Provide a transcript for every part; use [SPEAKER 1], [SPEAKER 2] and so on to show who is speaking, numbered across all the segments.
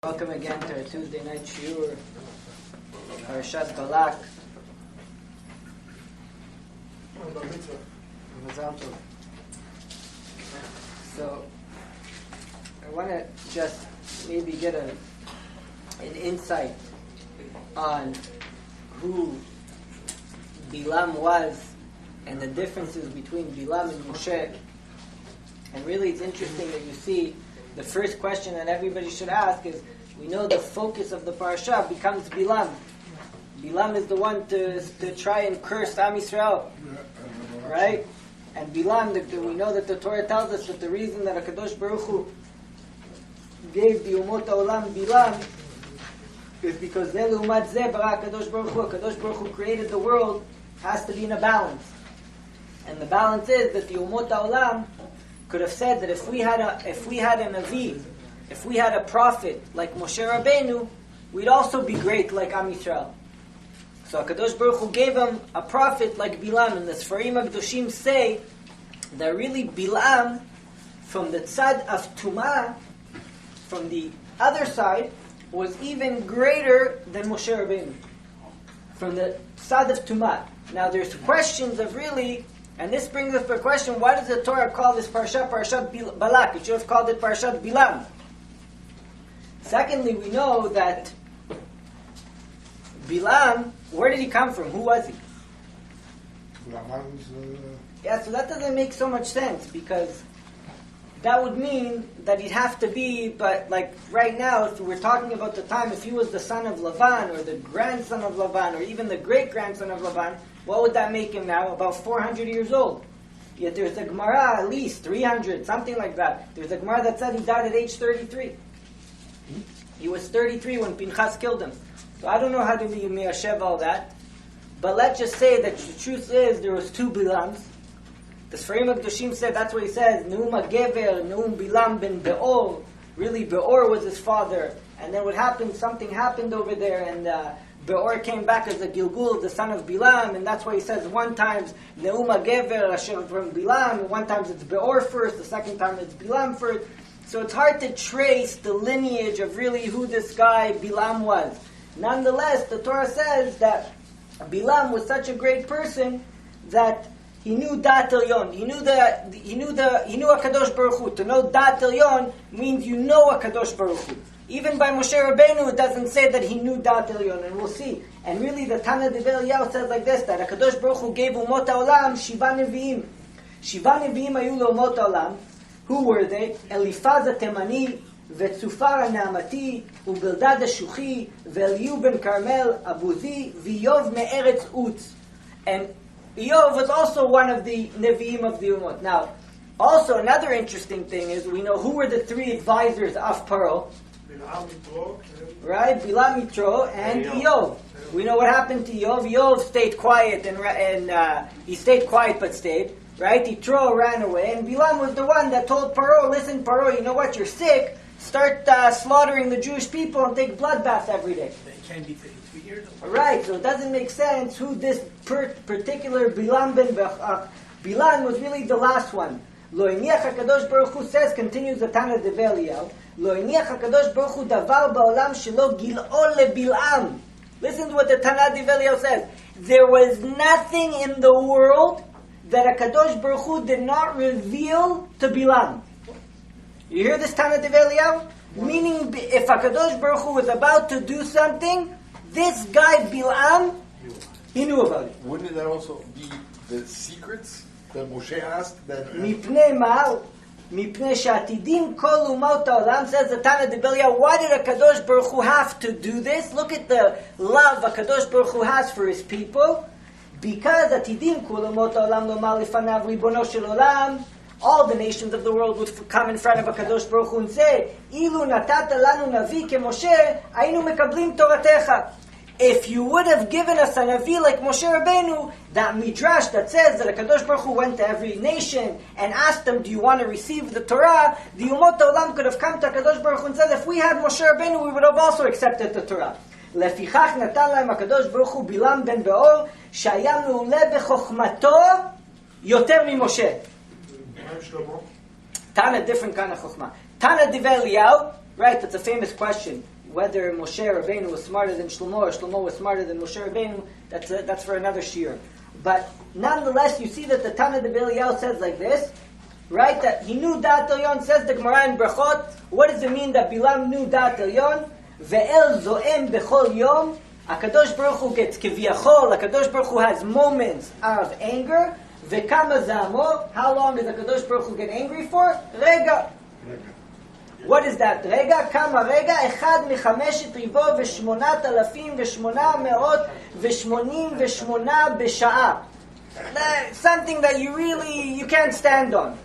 [SPEAKER 1] Welcome again to our Tuesday night shiur, Parashat Balak. So, I want to just maybe get an insight on who Bilam was and the differences between Bilam and Moshe. And really it's interesting that you see the first question that everybody should ask is, we know the focus of the parasha becomes Bilam. Bilam is the one to try and curse Am Yisrael. Right? And Bilam, we know that the Torah tells us that the reason that HaKadosh Baruch Hu gave the Umot HaOlam Bilam is because HaKadosh Baruch Hu created the world, has to be in a balance. And the balance is that the Umot HaOlam could have said that if we had a Navi, if we had a prophet like Moshe Rabbeinu, we'd also be great like Am Yisrael. So HaKadosh Baruch Hu gave him a prophet like Bilam, and the Sfarim HaKadoshim say that really Bilam, from the tzad of Tumah, from the other side, was even greater than Moshe Rabbeinu. From the tzad of Tumah. Now there's questions of really, and this brings us to a question, why does the Torah call this Parashat Balak? It should have called it Parashat Bilam. Secondly, we know that Bilam, where did he come from? Who was he? Yeah, so that doesn't make so much sense, because that would mean that he'd have to be, but like right now, if we're talking about the time, if he was the son of Lavan, or the grandson of Lavan, or even the great-grandson of Lavan, what would that make him now? About 400 years old. Yet there's a Gemara, at least 300, something like that. There's a Gemara that said he died at age 33. He was 33 when Pinchas killed him. So I don't know how to be miyashev all that. But let's just say that the truth is there was two Bilams. The Sfarim HaKadoshim said, that's what he says, Neum HaGever, Neum Bilam ben Beor. Really, Beor was his father. And then what happened, something happened over there, and Beor came back as a Gilgul, the son of Bilam, and that's why he says one time Neum HaGever Asher from Bilam, and one time it's Beor first, the second time it's Bilam first. So it's hard to trace the lineage of really who this guy Bilam was. Nonetheless, the Torah says that Bilam was such a great person that he knew Dat Elyon. He knew HaKadosh Baruch Hu. To know Dat Elyon means you know HaKadosh Baruch Hu. Even by Moshe Rabbeinu, it doesn't say that he knew Dat Elyon, and we'll see. And really, the Tana Devel Eliyahu says like this, that HaKadosh Baruch Hu gave Umot HaOlam Shiva Nevi'im. Shiva Nevi'im ayu le'Umot HaOlam. Who were they? Elifaz HaTemani, Vetzufar HaNaamati, Ubildad HaShuchi, Ve'Eliu ben Carmel, Abuzi, V'Yov me'eretz Utz. And Iyov was also one of the Nevi'im of the Umot. Now, also another interesting thing is, we know who were the three advisors of Paro. Right? Bilam, Yitro, and Iyov. We know what happened to Iyov. Iyov stayed quiet, and he stayed quiet but stayed. Right? Yitro ran away, and Bilam was the one that told Paro, listen, Paro, you know what? You're sick. Start slaughtering the Jewish people and take bloodbaths every day.
[SPEAKER 2] They can't be 33 years old.
[SPEAKER 1] Right, so it doesn't make sense who this particular Bilam ben Bilam was really the last one. Lo iniach HaKadosh Baruch Hu says, continues the Tana Devel Eliyahu, Lo iniach HaKadosh Baruch Hu davar ba'olam shelo gil'o leBilam. Listen to what the Tana Devel Eliyahu says. There was nothing in the world that HaKadosh Baruch Hu did not reveal to Bilam. You hear this Tana Devel Eliyahu? Meaning, if HaKadosh Baruch Hu was about to do something, this guy Bilam, he knew about it.
[SPEAKER 3] Wouldn't that also be the secrets that Moshe asked?
[SPEAKER 1] Mipnei Ma'al, Mipnei Sha'atidim Kol Umot HaOlam, says the Tana Devel Eliyahu. Why did HaKadosh Baruch Hu have to do this? Look at the love HaKadosh Baruch Hu has for his people. Because Atidim Kol Umot HaOlam Lomar Lifanav Ribono Shel Olam, all the nations of the world would come in front of HaKadosh Baruch Hu and say, Ilu natata lanu navi ke Moshe, ayinu mekablim toratecha. If you would have given us a Navi like Moshe Rabbeinu, that midrash that says that HaKadosh Baruch Hu went to every nation and asked them, do you want to receive the Torah? The Umot HaOlam could have come to HaKadosh Baruch Hu and said, if we had Moshe Rabbeinu, we would have also accepted the Torah. לפיכך נתן להם הקדוש ברוך הוא בלעם בן באור שהיה מעולה בחוכמתו יותר ממשה. Tana, different kind of chokhmah. Tana Devel Eliyahu, Right, that's a famous question. Whether Moshe Rabbeinu was smarter than Shlomo or Shlomo was smarter than Moshe Rabbeinu, that's for another shiur. But nonetheless, you see that the Tana de Belial says like this, right? That he knew Dat Elyon, says the Gemara in Brachot. What does it mean that Bilam knew Dat Elyon? Ve'el zo'em bechol yom. HaKadosh Baruch Hu gets kiviyachol. HaKadosh Baruch Hu has moments of anger. Ve'kama zamo. How long does HaKadosh Baruch Hu get angry for? Rega. What is that? Rega, kama rega, echad mechameshet ribo v'shmonat alafim v'shmona me'ot v'shmonim v'shmona b'sha'a. Something that you can't stand on.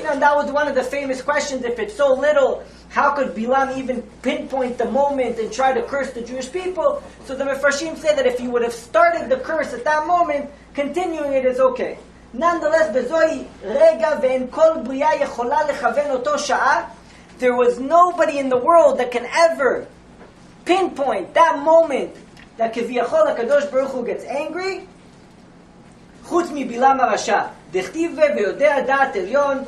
[SPEAKER 1] That was one of the famous questions. If it's so little, how could Bilam even pinpoint the moment and try to curse the Jewish people? So the Mefarshim say that if he would have started the curse at that moment, continuing it is okay. Nonetheless, bezoi rega ve'en kol briya yechola lechaven oto sha'a. There was nobody in the world that can ever pinpoint that moment that Kiviyachol HaKadosh Baruch Hu gets angry. Chutz mi Bilam HaRasha. Dechtive ve'yodea da'at elyon.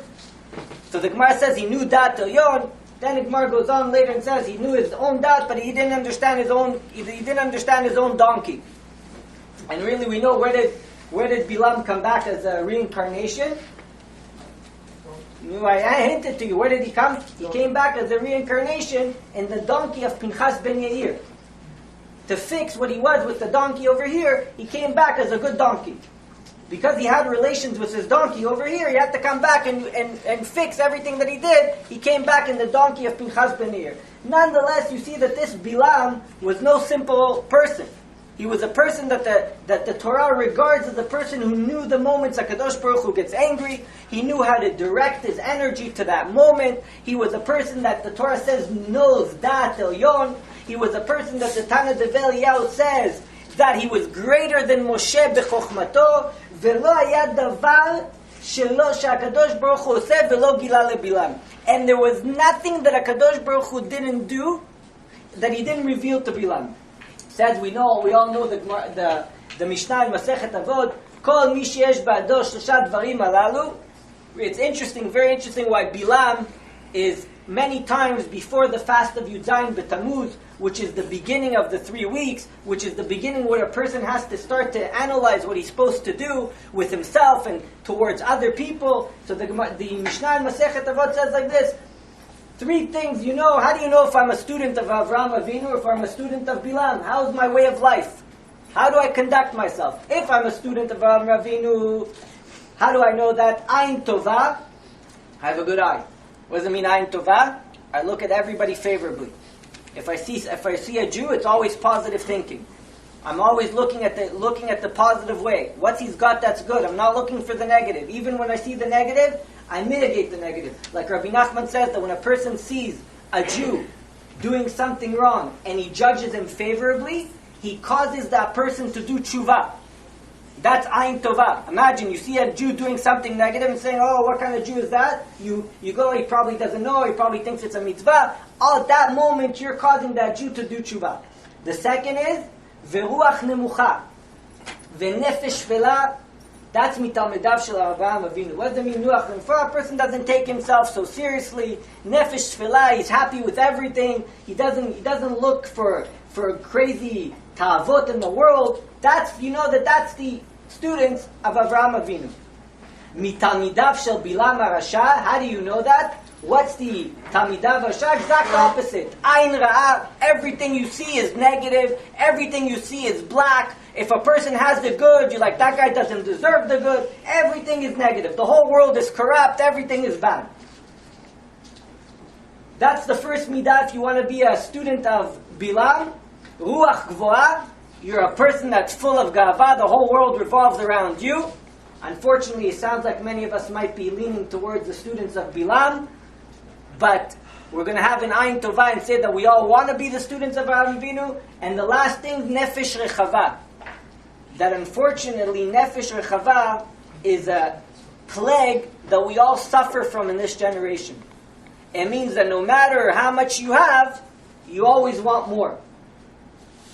[SPEAKER 1] So the Gemara says he knew da'at elyon. Then the Gemara goes on later and says he knew his own da'at, but he didn't understand his own donkey. And really we know where did Bilam come back as a reincarnation? I hinted to you. Where did he come? He came back as a reincarnation in the donkey of Pinchas ben Yair. To fix what he was with the donkey over here, he came back as a good donkey. Because he had relations with his donkey over here, he had to come back and fix everything that he did. He came back in the donkey of Pinchas ben Yair. Nonetheless, you see that this Bilam was no simple person. He was a person that the Torah regards as a person who knew the moments HaKadosh Baruch Hu gets angry. He knew how to direct his energy to that moment. He was a person that the Torah says knows Dat Elyon. He was a person that the Tana de Belial says that he was greater than Moshe b'chokhmato. V'lo hayad davar shelo sheHaKadosh Baruch Hu oseh v'lo gila leBilam. And there was nothing that HaKadosh Baruch Hu didn't do that he didn't reveal to Bilam. Says we all know the Mishnah in Masechet Avot, Kol mi sheyesh ba'ado shlosha dvarim halalu. It's interesting, very interesting, why Bilam is many times before the fast of Yud Zayin B'Tammuz, which is the beginning of the 3 weeks, which is the beginning where a person has to start to analyze what he's supposed to do with himself and towards other people. So the Mishnah in Masechet Avot says like this, 3 things how do you know if I'm a student of Avraham Avinu or if I'm a student of Bilam? How's my way of life? How do I conduct myself? If I'm a student of Avraham Avinu, how do I know that? Ayin Tovah, I have a good eye. What does it mean, Ayin Tovah? I look at everybody favorably. If I see a Jew, it's always positive thinking. I'm always looking at the positive way. What's he's got that's good. I'm not looking for the negative. Even when I see the negative, I mitigate the negative. Like Rabbi Nachman says that when a person sees a Jew doing something wrong and he judges him favorably, he causes that person to do tshuva. That's Ayin Tovah. Imagine you see a Jew doing something negative and saying, oh, what kind of Jew is that? You go, he probably doesn't know, he probably thinks it's a mitzvah. At that moment, you're causing that Jew to do tshuva. The second is, Veruach nemucha, Venefesh shvela. That's mitalmedav shel Avraham Avinu. What does it mean, nuach? For a person doesn't take himself so seriously, nefesh shvela, he's happy with everything. He doesn't look for crazy ta'avot in the world. That's the students of Avraham Avinu. Mitalmidav shel Bilam HaRasha. How do you know that? What's the Talmidav HaRasha? Exact opposite. Ayin Ra'ah. Everything you see is negative. Everything you see is black. If a person has the good, you're like, that guy doesn't deserve the good. Everything is negative. The whole world is corrupt. Everything is bad. That's the first midah if you want to be a student of Bilam. Ruach Gvoah. You're a person that's full of gava. The whole world revolves around you. Unfortunately, it sounds like many of us might be leaning towards the students of Bilam. But we're going to have an Ayin Tovah and say that we all want to be the students of Avraham Avinu. And the last thing, Nefesh Rechava. That unfortunately, Nefesh Rechava is a plague that we all suffer from in this generation. It means that no matter how much you have, you always want more.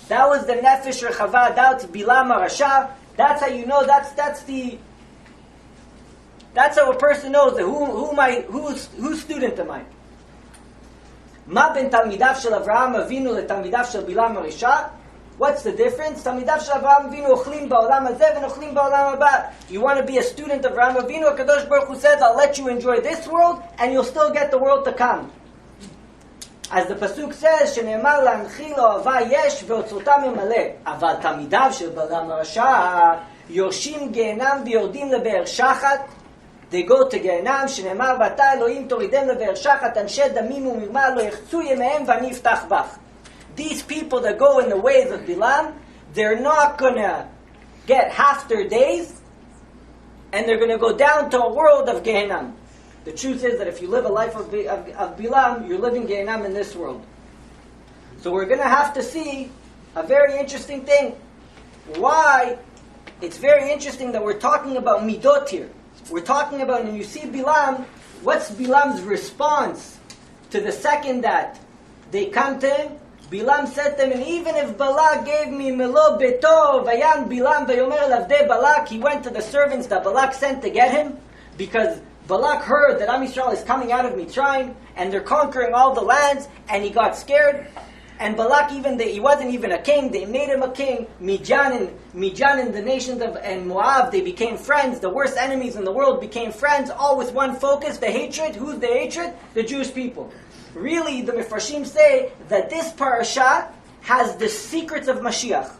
[SPEAKER 1] That was the Nefesh Rechava. That's Bilam HaRasha. That's how you know. That's how a person knows that whose student am I. מה בין תלמידיו של אברהם אבינו לתלמידיו של בלעם הרשע? What's the difference? תלמידיו של אברהם אבינו אוכלים בעולם הזה ונאכלים בעולם הבא. You want to be a student of Avraham Avinu? הקדוש ברוך הוא says, I'll let you enjoy this world and you'll still get the world to come. אז הפסוק says, שנאמר להנחיל אוהבה יש ואוצרותם ימלא. אבל תלמידיו של בלעם הרשע יורשים גיהנם ויורדים לבאר שחת. They go to גיהנם, שנאמר ואתה אלוהים תורידם לבאר שחת, אנשי דמים ומרמה לא יחצו ימיהם ואני אפתח בך. These people that go in the ways of Bilam, they're not gonna get half their days, and they're gonna go down to a world of Gehenna. The truth is that if you live a life of Bilam, you're living Gehenna in this world. So we're gonna have to see a very interesting thing. Why? It's very interesting that we're talking about midot here. We're talking about, and you see Bilam, what's Bilam's response to the second that they come to him? Bilam said to him, and even if Balak gave me melo beto, vayan Bilam vayomer lavde Balak, he went to the servants that Balak sent to get him, because Balak heard that Am Yisrael is coming out of Mitzrayim, and they're conquering all the lands, and he got scared. And Balak, he wasn't even a king, they made him a king. Midian and the nations of and Moab, they became friends. The worst enemies in the world became friends, all with one focus, the hatred. Who's the hatred? The Jewish people. Really, the Mefarshim say that this parasha has the secrets of Mashiach.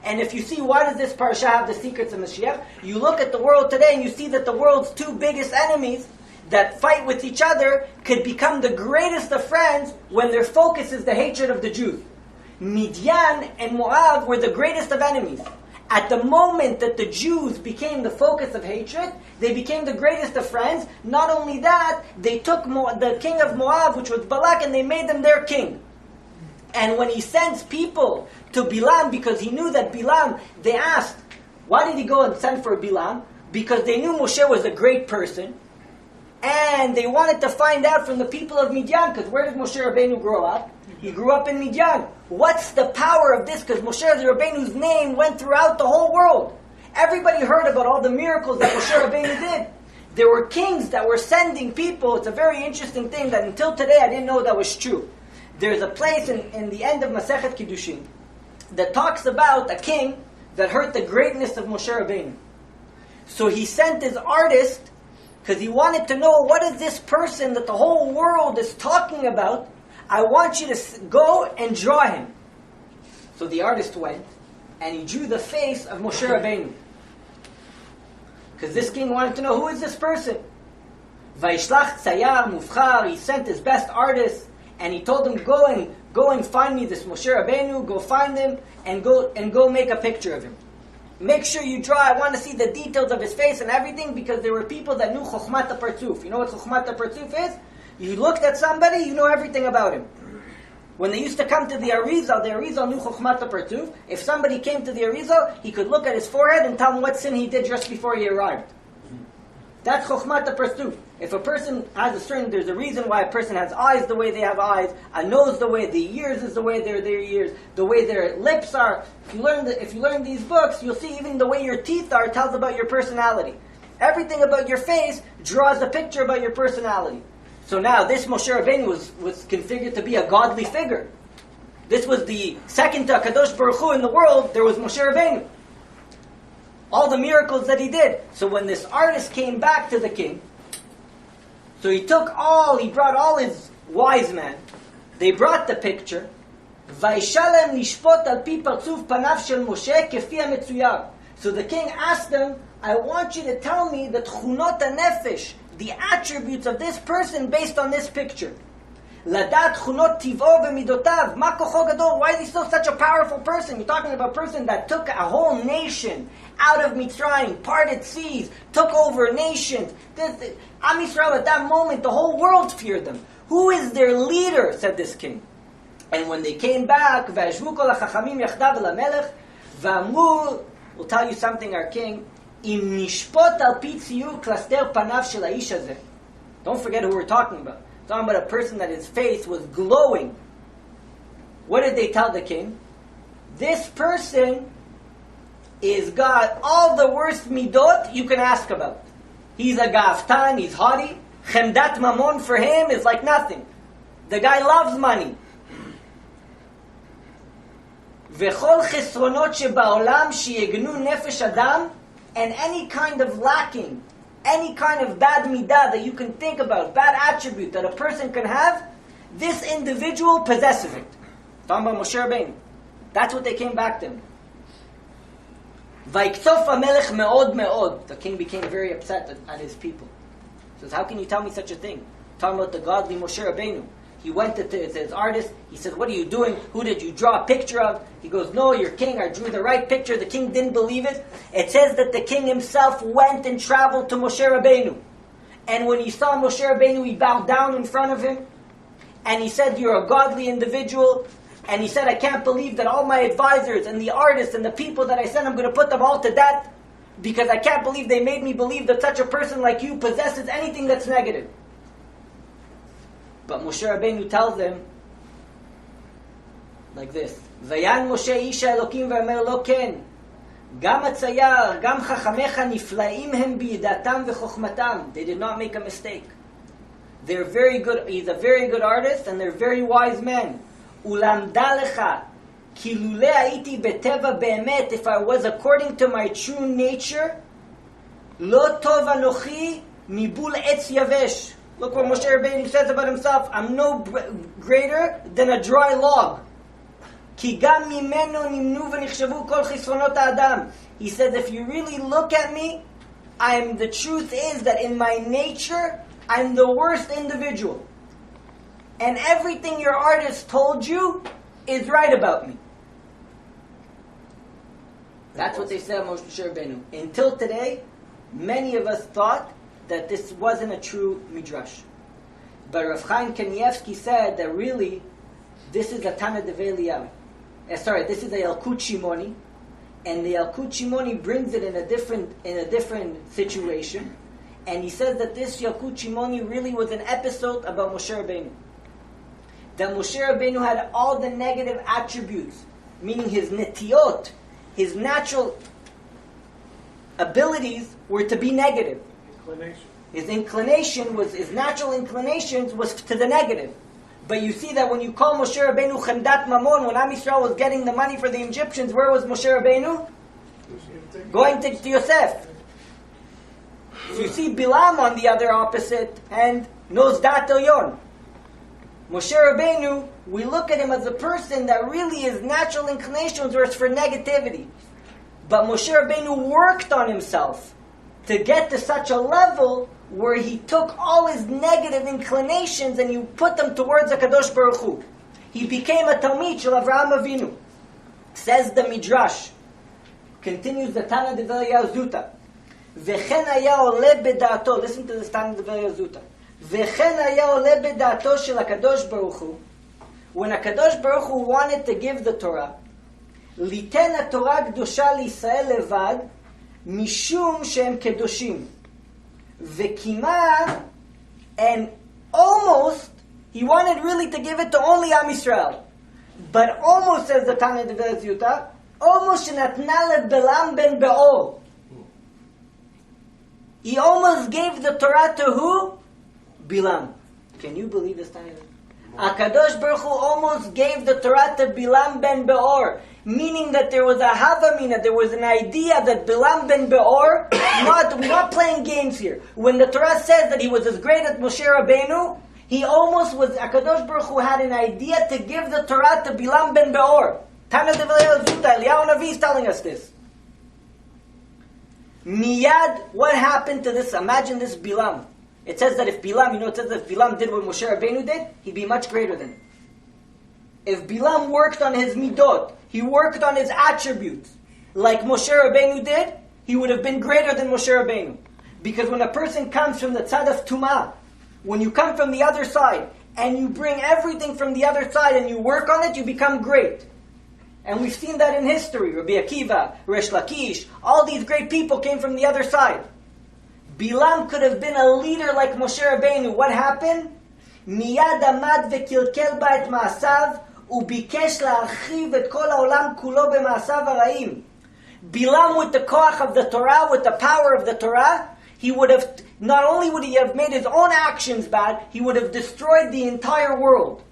[SPEAKER 1] And if you see, why does this parasha have the secrets of Mashiach? You look at the world today and you see that the world's two biggest enemies that fight with each other could become the greatest of friends when their focus is the hatred of the Jews. Midian and Moab were the greatest of enemies. At the moment that the Jews became the focus of hatred, they became the greatest of friends. Not only that, they took the king of Moab, which was Balak, and they made him their king. And when he sends people to Bilam, because he knew that Bilam, they asked, why did he go and send for Bilam? Because they knew Moshe was a great person, and they wanted to find out from the people of Midian, because where did Moshe Rabbeinu grow up? He grew up in Midian. What's the power of this? Because Moshe Rabbeinu's name went throughout the whole world. Everybody heard about all the miracles that Moshe Rabbeinu did. There were kings that were sending people. It's a very interesting thing that until today I didn't know that was true. There's a place in the end of Masechet Kiddushin that talks about a king that heard the greatness of Moshe Rabbeinu. So he sent his artist because he wanted to know, what is this person that the whole world is talking about? I want you to go and draw him. So the artist went, and he drew the face of Moshe Rabbeinu. Because this king wanted to know, who is this person? Vaishlach tzayar mufchar, he sent his best artist, and he told him, go and find me this Moshe Rabbeinu, go find him, and go make a picture of him. Make sure you draw, I want to see the details of his face and everything, because there were people that knew chokhmat ha-partzuf. You know what chokhmat ha-partzuf is? You looked at somebody, you know everything about him. When they used to come to the Arizal knew chokhmat ha-partzuf. If somebody came to the Arizal, he could look at his forehead and tell him what sin he did just before he arrived. That's chokhmat ha-partzuf. If a person has a certain, there's a reason why a person has eyes the way they have eyes, a nose the way the ears is the way their ears, the way their lips are. If you learn these books, you'll see even the way your teeth are tells about your personality. Everything about your face draws a picture about your personality. So now this Moshe Rabbeinu was configured to be a godly figure. This was the second to Kadosh Baruch Hu in the world. There was Moshe Rabbeinu. All the miracles that he did. So when this artist came back to the king, so he brought all his wise men. They brought the picture. Vaishalem nishpot al pi partzuf panav shel Moshe kefi ha-metzuyar. So the king asked them, I want you to tell me the tchunot ha-nefesh, the attributes of this person based on this picture. Ladat tchunot tiv'o v'midotav, ma kocho gadol. Why is he such a powerful person? You're talking about a person that took a whole nation out of Mitzrayim, parted seas, took over nations. Am Yisrael at that moment, the whole world feared them. Who is their leader? Said this king. And when they came back, v'yashvu kol hachachamim yachdav el hamelech, v'amru, we'll tell you something, our king, im nishpot al pi tziyur klaster panav shel ha'ish hazeh. Don't forget who we're talking about. We're talking about a person that his face was glowing. What did they tell the king? This person is got all the worst midot you can ask about. He's a gaftan, he's haughty. Chemdat mamon for him is like nothing. The guy loves money. וכל חסרונות שבעולם שיגנו נפש אדם, and any kind of lacking, any kind of bad midah that you can think about, bad attribute that a person can have, this individual possesses it. Talking about Moshe Rabbeinu. That's what they came back to him. ויקצוף המלך מאוד מאוד. The king became very upset at his people. He says, how can you tell me such a thing? Talking about the godly Moshe Rabbeinu. He went to his artist. He said, what are you doing? Who did you draw a picture of? He goes, no, your king. I drew the right picture. The king didn't believe it. It says that the king himself went and traveled to Moshe Rabbeinu. And when he saw Moshe Rabbeinu, he bowed down in front of him. And he said, you're a godly individual. And he said, I can't believe that all my advisors and the artists and the people that I sent, I'm going to put them all to death. Because I can't believe they made me believe that such a person like you possesses anything that's negative. But Moshe Rabbeinu tells them like this: Vayan Moshe Isha Elokim v'amer lo ken, gam hatzayar, gam chachamecha niflaim hem biydatam v'chochmatam. They did not make a mistake. They're very good. He's a very good artist, and they're very wise men. Ulam dalecha, ki lule haiti beteva be'emet. If I was according to my true nature, lo tov anochi mibul etz yavesh. Look what Moshe Rabbeinu says about himself. I'm no greater than a dry log. Ki gam mimeno nimnu v'nichshavu kol chisronot ha'adam. He says, if you really look at me, the truth is that in my nature, I'm the worst individual. And everything your artist told you is right about me. That's what they said about Moshe Rabbeinu. Until today, many of us thought that this wasn't a true midrash. But Rav Chaim Kanievsky said that really, this is a Tana Devei Eliyahu. This is a Yalkut Shimoni, and the Yalkut Shimoni brings it in a different situation, and he says that this Yalkut Shimoni really was an episode about Moshe Rabbeinu. That Moshe Rabbeinu had all the negative attributes, meaning his netiot, his natural abilities were to be negative. His natural inclinations was to the negative. But you see that when you call Moshe Rabbeinu Chemdat Mamon, when Am Yisrael was getting the money for the Egyptians, where was Moshe Rabbeinu? Going to Yosef. So you see Bilam on the other opposite hand knows Dat Elyon. Moshe Rabbeinu, we look at him as a person that really his natural inclinations were for negativity. But Moshe Rabbeinu worked on himself to get to such a level where he took all his negative inclinations and you put them towards HaKadosh Baruch Hu. He became a Talmid Shel Avraham Avinu. Says the Midrash. Continues the Tana Devei Eliyahu Zuta. V'chen haya ole b'da'ato. Listen to this Tana Devei Eliyahu Zuta. V'chen haya ole b'da'ato shel HaKadosh Baruch Hu. When HaKadosh Baruch Hu wanted to give the Torah, Liten HaTorah Kedosha L'Yisrael levad, Mishum Shem Kedoshim. V'kima, and almost, he wanted really to give it to only Am Yisrael. But almost, says the Tana Devei Zuta, almost Shenatna leBalam ben Be'or. He almost gave the Torah to who? Bilam. Can you believe this, Tana? HaKadosh Baruch Hu almost gave the Torah to Bilam ben Be'or. Meaning that there was a havamina, there was an idea that Bilam ben Be'or, we're not playing games here. When the Torah says that he was as great as Moshe Rabbeinu, he almost was, HaKadosh Baruch Hu had an idea to give the Torah to Bilam ben Be'or. Tana Devei Eliyahu Zuta, Eliyahu Navi is telling us this. Miyad, what happened to this? Imagine this Bilam. It says that if Bilam, it says that if Bilam did what Moshe Rabbeinu did, he'd be much greater than him. If Bilam worked on his midot, he worked on his attributes, like Moshe Rabbeinu did, he would have been greater than Moshe Rabbeinu. Because when a person comes from the tzad of Tumah, when you come from the other side, and you bring everything from the other side and you work on it, you become great. And we've seen that in history. Rabbi Akiva, Resh Lakish, all these great people came from the other side. Bilam could have been a leader like Moshe Rabbeinu. What happened? Miyad amad vekilkel ba et ma'asav ubikesh la'archiv et kol ha'olam kulo b'ma'asav hara'im. Bilam, with the koach of the Torah, with the power of the Torah, he would have, not only would he have made his own actions bad, he would have destroyed the entire world.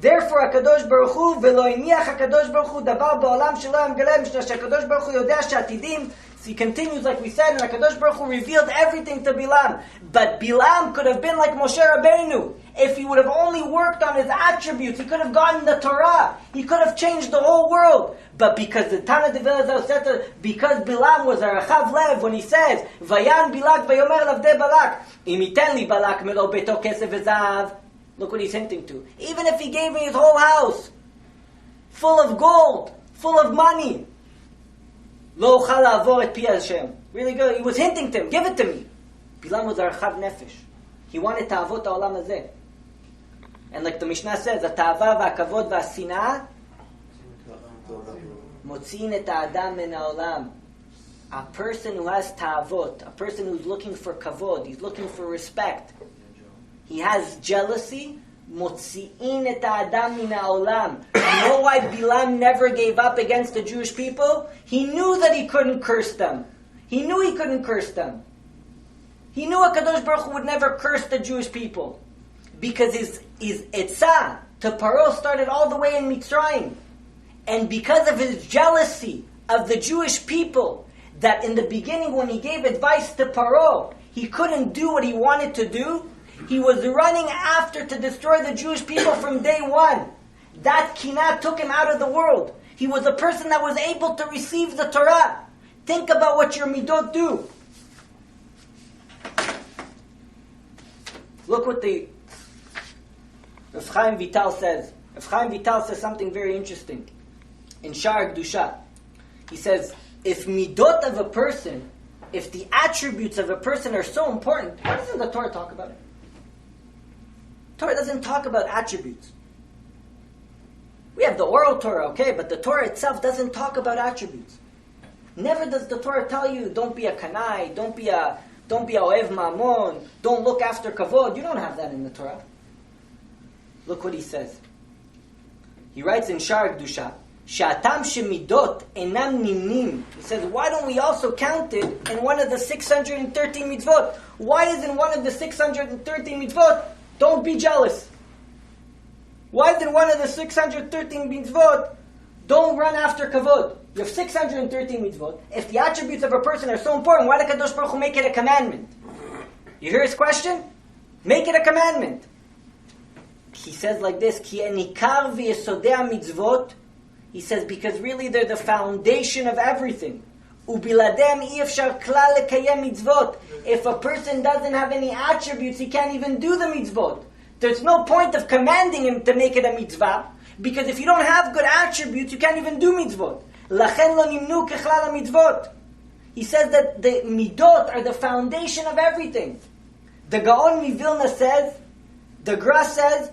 [SPEAKER 1] Therefore, HaKadosh Baruch Hu, ולא הניח HaKadosh Baruch Hu דבר בעולם שלא ימגלה, משום שהקדוש ברוך הוא יודע שעתידים. So he continues like we said, and HaKadosh Baruch Hu revealed everything to Bilam. But Bilam could have been like Moshe Rabbeinu. If he would have only worked on his attributes, he could have gotten the Torah. He could have changed the whole world. But because the Tana Devel said, because Bilam was a Rachav Lev, when he says, Vayan Balak vayomer lavdei Balak, im iten li Balak melo beto kesef v'zahav. Look what he's hinting to. Even if he gave me his whole house, full of gold, full of money, lo uchal la'avor et pi Hashem. Really good. He was hinting to him, give it to me. Bilam was a Rachav Nefesh. He wanted ta'avot ha'olam hazeh. And like the Mishnah says, התאווה והכבוד והשנאה מוציאים את האדם מן העולם. A person who has ta'avot, a person who's looking for kavod, he's looking for respect, he has jealousy, מוציאים את האדם מן העולם. You know why Bilam never gave up against the Jewish people? He knew that he couldn't curse them. He knew he couldn't curse them. He knew HaKadosh Baruch Hu would never curse the Jewish people. Because his etzah to Paro started all the way in Mitzrayim. And because of his jealousy of the Jewish people, that in the beginning when he gave advice to Paro, he couldn't do what he wanted to do, he was running after to destroy the Jewish people from day one. That kinah took him out of the world. He was a person that was able to receive the Torah. Think about what your midot do. Look what the Rav Chaim Vital says. Rav Chaim Vital says something very interesting. In Shar Kedusha, he says, if midot of a person, if the attributes of a person are so important, why doesn't the Torah talk about it? Torah doesn't talk about attributes. We have the oral Torah, okay, but the Torah itself doesn't talk about attributes. Never does the Torah tell you, don't be a kanai, don't be a oev mamon, don't look after kavod. You don't have that in the Torah. Look what he says. He writes in Shar Kedusha, Sha'atam shemidot enam nimnim. He says, why don't we also count it in one of the 613 mitzvot? Why isn't one of the 613 mitzvot, don't be jealous? Why isn't one of the 613 mitzvot, don't run after kavod? You have 613 mitzvot. If the attributes of a person are so important, why did Kadosh Baruch Hu make it a commandment? You hear his question? Make it a commandment. He says like this, Ki enikar v'yesodei mitzvot. He says, because really they're the foundation of everything. Ubiladem i'efshar klal lekayem mitzvot. If a person doesn't have any attributes, he can't even do the mitzvot. There's no point of commanding him to make it a mitzvah, because if you don't have good attributes, you can't even do mitzvot. Lachen lo nimnu kechlal mitzvot. He says that the midot are the foundation of everything. The Gaon Mivilna says, the Gra says,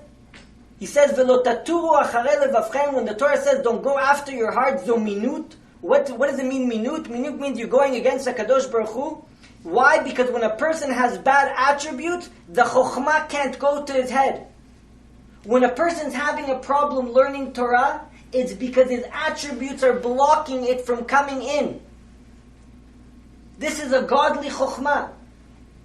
[SPEAKER 1] he says, "V'lo taturu acharei levavchem." When the Torah says, "Don't go after your heart," zo minut. What does it mean, minut? Minut means you're going against HaKadosh Baruch Hu. Why? Because when a person has bad attributes, the chokhmah can't go to his head. When a person's having a problem learning Torah, it's because his attributes are blocking it from coming in. This is a godly chokhmah.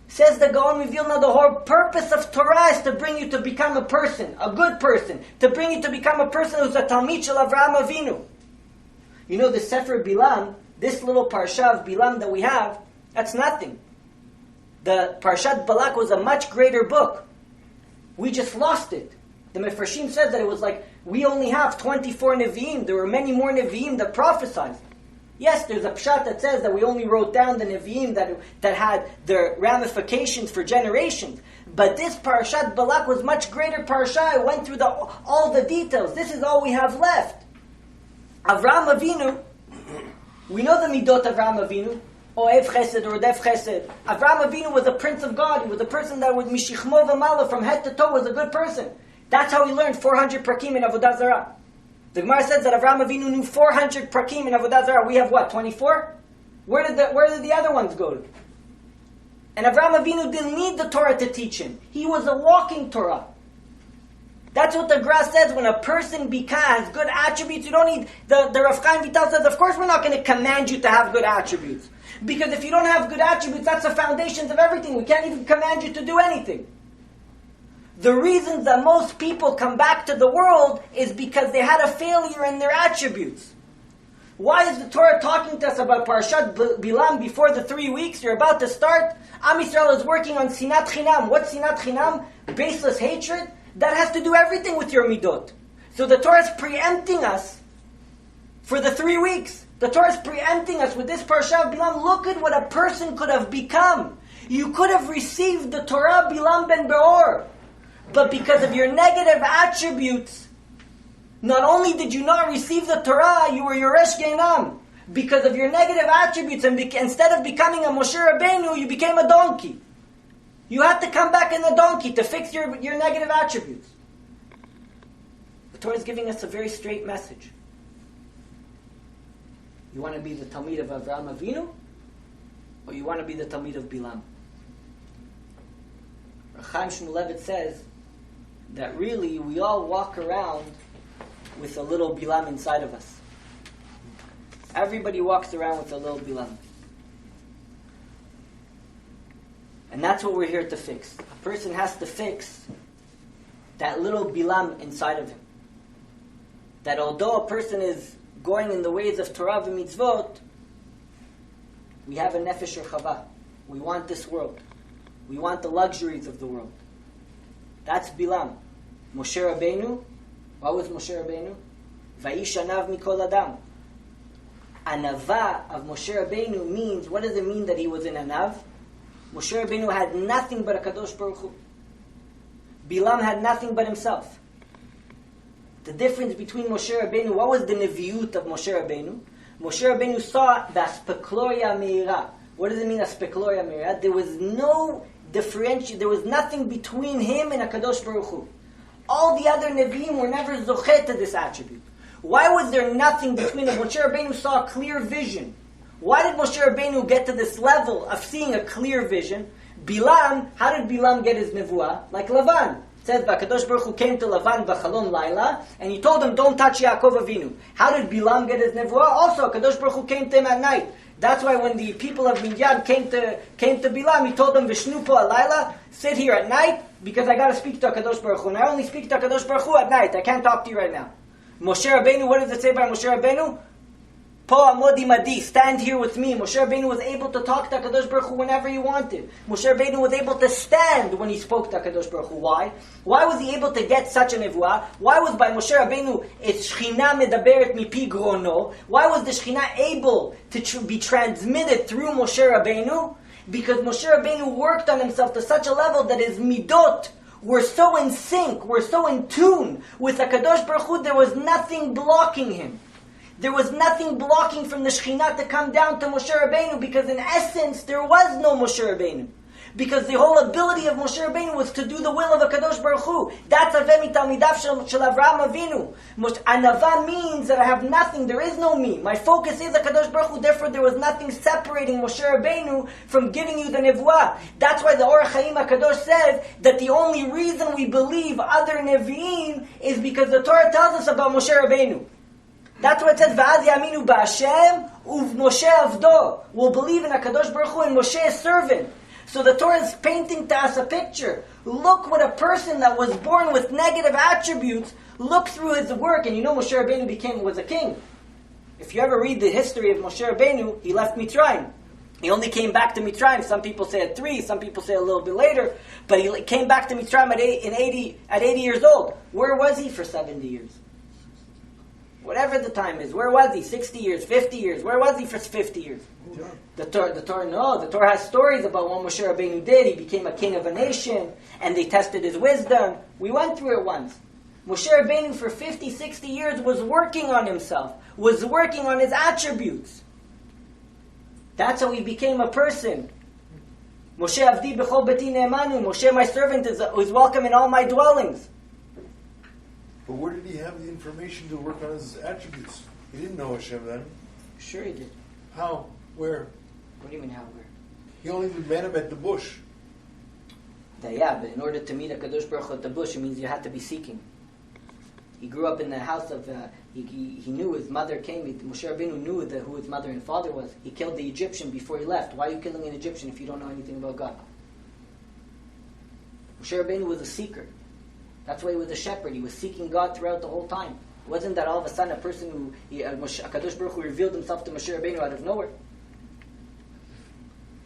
[SPEAKER 1] Says the Gaon Mivilna, the whole purpose of Torah is to bring you to become a person, a good person, to bring you to become a person who's a Talmid Shel Avraham Avinu. You know the Sefer Bilam, this little Parsha of Bilam that we have, that's nothing. The Parashat Balak was a much greater book. We just lost it. The Mefarshim said that it was like, we only have 24 Nevi'im. There were many more Nevi'im that prophesied. Yes, there's a pshat that says that we only wrote down the Nevi'im that had their ramifications for generations. But this Parashat Balak was much greater Parasha. It went through all the details. This is all we have left. Avraham Avinu, we know the midot of Avraham Avinu, Oev Chesed, or Rodef Chesed. Avraham Avinu was a prince of God. He was a person that was Mishichmo V'mala, from head to toe, was a good person. That's how he learned 400 prakim in Avodah Zarah. The Gemara says that Avraham Avinu knew 400 prakim in Avodah Zarah. We have what, 24? Where did the other ones go to? And Avraham Avinu didn't need the Torah to teach him. He was a walking Torah. That's what the Gra says. When a person has good attributes, you don't need... The Rav Chaim Vital says, of course we're not going to command you to have good attributes. Because if you don't have good attributes, that's the foundations of everything. We can't even command you to do anything. The reasons that most people come back to the world is because they had a failure in their attributes. Why is the Torah talking to us about Parashat Bilam before the 3 weeks? You're about to start. Am Yisrael is working on Sinat Chinam. What's Sinat Chinam? Baseless hatred. That has to do everything with your midot. So the Torah is preempting us for the 3 weeks. The Torah is preempting us with this Parashat Bilam. Look at what a person could have become. You could have received the Torah Bilam ben Beor. But because of your negative attributes, not only did you not receive the Torah, you were Yoresh Geinam. Because of your negative attributes, and instead of becoming a Moshe Rabbeinu, you became a donkey. You had to come back in the donkey to fix your negative attributes. The Torah is giving us a very straight message. You want to be the Talmid of Avraham Avinu, or you want to be the Talmid of Bilam? Chaim Shmulevitz says that really we all walk around with a little Bilam inside of us. Everybody walks around with a little Bilam. And that's what we're here to fix. A person has to fix that little Bilam inside of him. That although a person is going in the ways of Torah and mitzvot, we have a nefesh rechava. We want this world. We want the luxuries of the world. That's Bilam. Moshe Rabbeinu, what was Moshe Rabbeinu? Va'ish anav mikol adam. Anava of Moshe Rabbeinu means, what does it mean that he was in anav? Moshe Rabbeinu had nothing but a Kadosh Baruch Hu. Bilam had nothing but himself. The difference between Moshe Rabbeinu, what was the neviut of Moshe Rabbeinu? Moshe Rabbeinu saw the aspekloria meira. What does it mean, aspekloria meira? There was no differentiation, there was nothing between him and a Kadosh Baruch Hu. All the other Nevi'im were never zochet to this attribute. Why was there nothing between them? Moshe Rabbeinu saw a clear vision. Why did Moshe Rabbeinu get to this level of seeing a clear vision? Bilam, how did Bilam get his nevuah? Like Lavan. It says, Kadosh Baruch Hu came to Lavan b'chalom laila, and he told him, don't touch Yaakov Avinu. How did Bilam get his nevuah? Also, Kadosh Baruch Hu came to him at night. That's why when the people of Midian came to Bilam, he told them, Vishnu po alayla, sit here at night, because I got to speak to Kadosh Baruch Hu. And I only speak to Kadosh Baruch Hu at night. I can't talk to you right now. Moshe Rabbeinu, what does it say by Moshe Rabbeinu? Po amodi madi, stand here with me. Moshe Rabbeinu was able to talk to HaKadosh Baruch Hu whenever he wanted. Moshe Rabbeinu was able to stand when he spoke to HaKadosh Baruch Hu. Why? Why was he able to get such a nevuah? Why was by Moshe Rabbeinu, it's Shechina medaberet mipi grono? Why was the Shechina able to be transmitted through Moshe Rabbeinu? Because Moshe Rabbeinu worked on himself to such a level that his midot were so in sync, were so in tune with HaKadosh Baruch Hu, there was nothing blocking him. There was nothing blocking from the Shekhinah to come down to Moshe Rabbeinu, because in essence there was no Moshe Rabbeinu. Because the whole ability of Moshe Rabbeinu was to do the will of HaKadosh Baruch Hu. That's Avemi Talmidav Shel Avraham Avinu. Anava means that I have nothing, there is no me. My focus is HaKadosh Baruch Hu, therefore there was nothing separating Moshe Rabbeinu from giving you the Nevuah. That's why the Orach Chaim HaKadosh says that the only reason we believe other Nevi'im is because the Torah tells us about Moshe Rabbeinu. That's what it says, V'az yaminu b'Hashem u'v'Moshe avdo. We'll believe in HaKadosh Baruch Hu and Moshe's servant. So the Torah is painting to us a picture. Look what a person that was born with negative attributes, look through his work, and you know Moshe Rabbeinu was a king. If you ever read the history of Moshe Rabbeinu, he left Mitzrayim. He only came back to Mitzrayim. Some people say at 3, some people say a little bit later. But he came back to Mitzrayim at 80 years old. Where was he for 70 years? Whatever the time is. Where was he? 60 years, 50 years. Where was he for 50 years? The Torah has stories about what Moshe Rabbeinu did. He became a king of a nation, and they tested his wisdom. We went through it once. Moshe Rabbeinu for 50, 60 years was working on himself, was working on his attributes. That's how he became a person. Moshe avdi b'chol beti ne'emanu. Moshe, my servant, is welcome in all my dwellings.
[SPEAKER 3] But where did he have the information to work on his attributes? He didn't know Hashem then.
[SPEAKER 1] Sure he did.
[SPEAKER 3] How? Where?
[SPEAKER 1] What do you mean how? Where?
[SPEAKER 3] He only met him at the bush.
[SPEAKER 1] Yeah, but in order to meet HaKadosh Baruch Hu at the bush, it means you had to be seeking. He grew up in the house of, he knew his mother came, Moshe Rabbeinu knew who his mother and father was. He killed the Egyptian before he left. Why are you killing an Egyptian if you don't know anything about God? Moshe Rabbeinu was a seeker. That's why he was a shepherd. He was seeking God throughout the whole time. It wasn't that all of a sudden a person who, HaKadosh Baruch Hu revealed himself to Moshe Rabbeinu out of nowhere.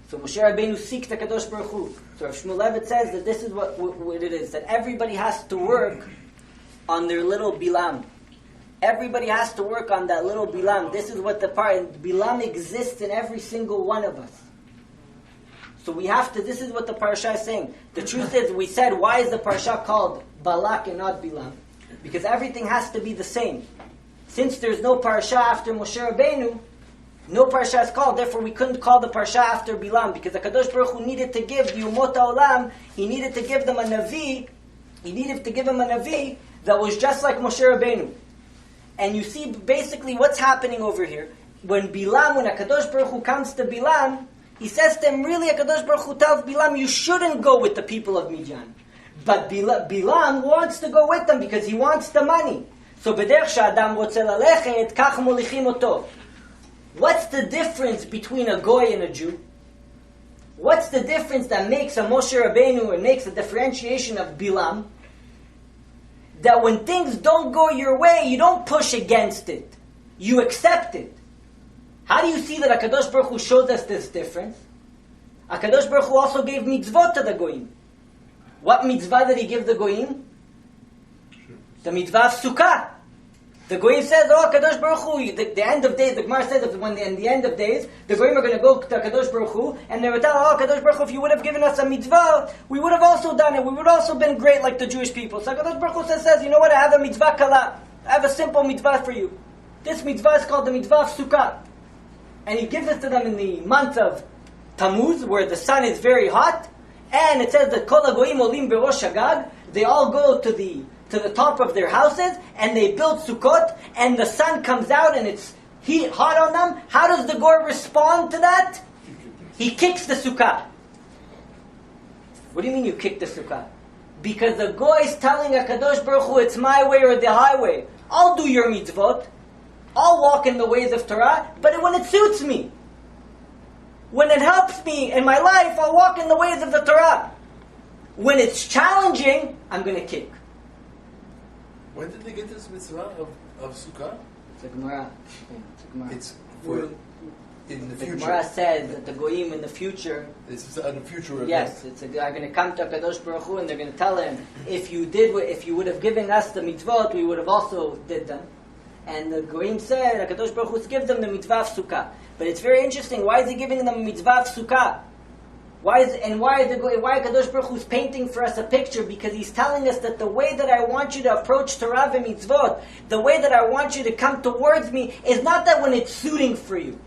[SPEAKER 1] So Moshe Rabbeinu seeks the HaKadosh Baruch Hu. So Rav Shmulevitz says that this is what it is, that everybody has to work on their little bilam. Everybody has to work on that little bilam. This is what bilam exists in every single one of us. So we have to, this is what the parasha is saying. The truth is, we said, why is the parasha called Balak and not Bilam? Because everything has to be the same. Since there's no parasha after Moshe Rabbeinu, no parasha is called, therefore we couldn't call the parasha after Bilam, because the Kadosh Baruch Hu needed to give the Umot HaOlam, he needed to give them a Navi, that was just like Moshe Rabbeinu. And you see basically what's happening over here. When HaKadosh Baruch Hu comes to Bilam, he says to him, really, HaKadosh Baruch Hu tells Bilam, you shouldn't go with the people of Midian. But Bilam wants to go with them because he wants the money. So, b'derech she'adam rotze lalechet, kach molichim oto. What's the difference between a goy and a Jew? What's the difference that makes a Moshe Rabbeinu and makes a differentiation of Bilam? That when things don't go your way, you don't push against it. You accept it. How do you see that HaKadosh Baruch Hu showed us this difference? HaKadosh Baruch Hu also gave mitzvot to the goyim. What mitzvah did he give the goyim? The mitzvah of Sukkah. The goyim says, oh, HaKadosh Baruch Hu, the end of days, the Gemara says that when in the end of days, the goyim are going to go to HaKadosh Baruch Hu, and they will tell, oh, HaKadosh Baruch Hu, if you would have given us a mitzvah, we would have also done it. We would have also been great like the Jewish people. So HaKadosh Baruch Hu says, you know what, I have a mitzvah kala. I have a simple mitzvah for you. This mitzvah is called the mitzvah of Sukkah. And he gives it to them in the month of Tammuz, where the sun is very hot, and it says that Kol HaGoyim Olim Berosh Hagag, they all go to the top of their houses, and they build Sukkot, and the sun comes out, and it's hot on them. How does the goy respond to that? He kicks the Sukkah. What do you mean you kick the Sukkah? Because the goy is telling HaKadosh Baruch Hu, it's my way or the highway. I'll do your mitzvot. I'll walk in the ways of Torah, but when it suits me. When it helps me in my life, I'll walk in the ways of the Torah. When it's challenging, I'm going to kick.
[SPEAKER 3] When did they get this mitzvah of Sukkah?
[SPEAKER 1] It's a Gemara.
[SPEAKER 3] It's for in the future.
[SPEAKER 1] The Gemara says that the goyim in the future.
[SPEAKER 3] It's in the future event.
[SPEAKER 1] Yes, they're going to come to HaKadosh Baruch Hu and they're going to tell him, if you would have given us the mitzvot, we would have also did them. And the goyim said, HaKadosh Baruch Hu gives them the mitzvah of Sukkah. But it's very interesting. Why is he giving them a mitzvah of Sukkah? Why HaKadosh Baruch Hu is painting for us a picture? Because he's telling us that the way that I want you to approach Torah and mitzvot, the way that I want you to come towards me, is not that when it's suiting for you.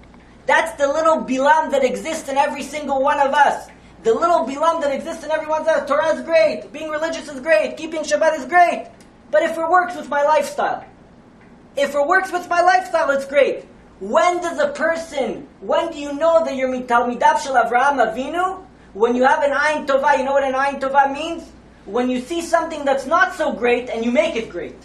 [SPEAKER 1] That's the little bilam that exists in every single one of us. The little bilam that exists in every one of us. Torah is great. Being religious is great. Keeping Shabbat is great. But if it works with my lifestyle, it's great. When do you know that you're Talmidav Shel Avraham Avinu? When you have an Ayin Tovah. You know what an Ayin Tovah means? When you see something that's not so great and you make it great.